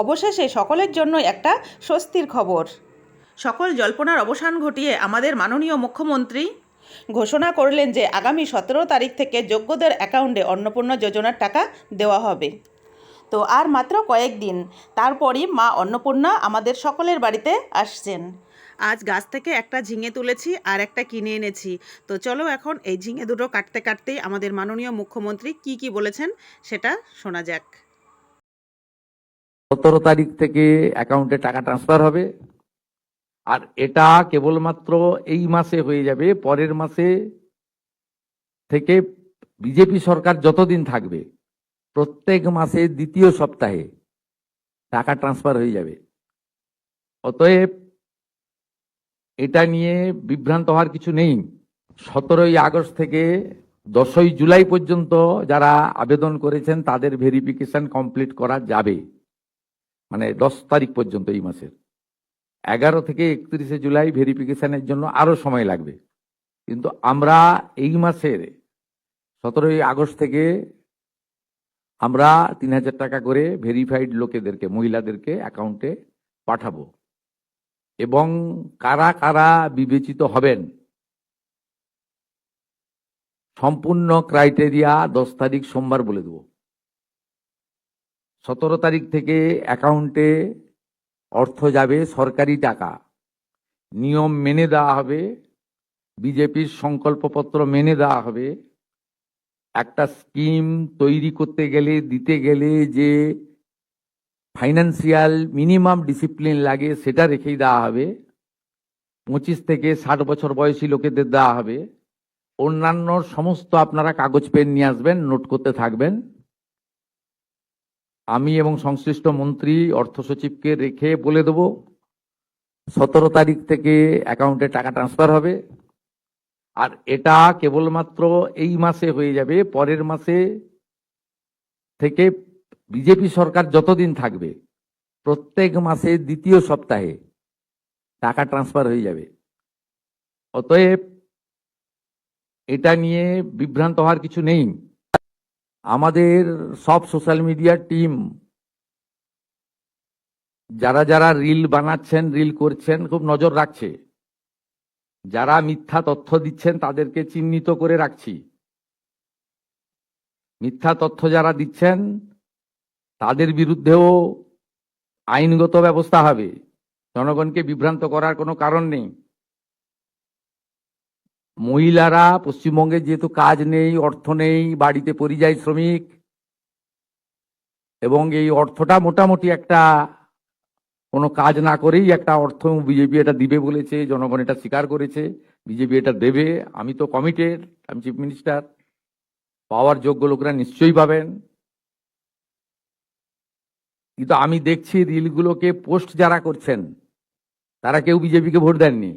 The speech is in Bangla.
অবশেষে সকলের জন্য একটা স্বস্তির খবর। সকল জল্পনার অবসান ঘটিয়ে আমাদের মাননীয় মুখ্যমন্ত্রী ঘোষণা করলেন যে আগামী 17 তারিখ থেকে যোগ্যদের অ্যাকাউন্টে অন্নপূর্ণা যোজনার টাকা দেওয়া হবে। তো আর মাত্র কয়েকদিন, তারপরই মা অন্নপূর্ণা আমাদের সকলের বাড়িতে আসছেন। আজ গাছ থেকে একটা ঝিঙে তুলেছি আর একটা কিনে এনেছি। তো চলো এখন এই ঝিঙে দুটো কাটতে কাটতেই আমাদের মাননীয় মুখ্যমন্ত্রী কি বলেছেন সেটা শোনা যাক। 17 তারিখ থেকে অ্যাকাউন্টে টাকা ট্রান্সফার হবে, আর এটা কেবলমাত্র এই মাসে হয়ে যাবে। পরের মাসে থেকে বিজেপি সরকার যতদিন থাকবে প্রত্যেক মাসে দ্বিতীয় সপ্তাহে টাকা ট্রান্সফার হয়ে যাবে। অতএব এটা নিয়ে বিভ্রান্ত হওয়ার কিছু নেই। 17ই আগস্ট থেকে 10ই জুলাই পর্যন্ত যারা আবেদন করেছেন তাদের ভেরিফিকেশন কমপ্লিট করা যাবে, মানে 10 তারিখ পর্যন্ত এই মাসের। 11 থেকে 31শে জুলাই ভেরিফিকেশনের জন্য আরো সময় লাগবে, কিন্তু আমরা এই মাসের 17ই আগস্ট থেকে আমরা 3000 টাকা করে ভেরিফাইড লোকেদেরকে, মহিলাদেরকে অ্যাকাউন্টে পাঠাবো। এবং কারা কারা বিবেচিত হবেন সম্পূর্ণ ক্রাইটেরিয়া 10 তারিখ সোমবার বলে দেব। 17 তারিখ থেকে অ্যাকাউন্টে অর্থ যাবে, সরকারি টাকা, নিয়ম মেনে দেওয়া হবে, বিজেপির সংকল্পপত্র মেনে দেওয়া হবে। একটা স্কিম তৈরি করতে গেলে, দিতে গেলে যে ফাইন্যান্সিয়াল মিনিমাম ডিসিপ্লিন লাগে সেটা রেখেই দেওয়া হবে। 25 থেকে 60 বছর বয়সী লোকেদের দেওয়া হবে। অন্যান্য সমস্ত আপনারা কাগজ পেন নিয়ে আসবেন, নোট করতে থাকবেন। আমি এবং সংশ্লিষ্ট মন্ত্রী অর্থ সচিবকে রেখে বলে দেব 17 তারিখ থেকে অ্যাকাউন্টে টাকা ট্রান্সফার হবে, আর এটা কেবলমাত্র এই মাসে হয়ে যাবে। পরের মাসে থেকে বিজেপি সরকার যতদিন থাকবে প্রত্যেক মাসে দ্বিতীয় সপ্তাহে টাকা ট্রান্সফার হয়ে যাবে। অতএব এটা নিয়ে বিভ্রান্ত হওয়ার কিছু নেই। আমাদের সব সোশ্যাল মিডিয়ার টিম যারা যারা রিল বানাচ্ছেন, রিল করছেন, খুব নজর রাখছে। যারা মিথ্যা তথ্য দিচ্ছেন তাদেরকে চিহ্নিত করে রাখছি। মিথ্যা তথ্য যারা দিচ্ছেন তাদের বিরুদ্ধেও আইনগত ব্যবস্থা হবে। জনগণকে বিভ্রান্ত করার কোনো কারণ নেই। মহিলারা পশ্চিমবঙ্গে যেহেতু কাজ নেই, অর্থ নেই, বাড়িতে পরিযায়ী শ্রমিক, এবং এই অর্থটা মোটামুটি একটা কোনো কাজ না করেই একটা অর্থ বিজেপি এটা দিবে বলেছে, জনগণ এটা স্বীকার করেছে, বিজেপি এটা দেবে। আমি তো কমিটেড, আমি চিফ মিনিস্টার, পাওয়ার যোগ্য লোকরা নিশ্চয়ই পাবেন। কিন্তু আমি দেখছি রিলগুলোকে পোস্ট যারা করছেন তারা কেউ বিজেপিকে ভোট দেননি।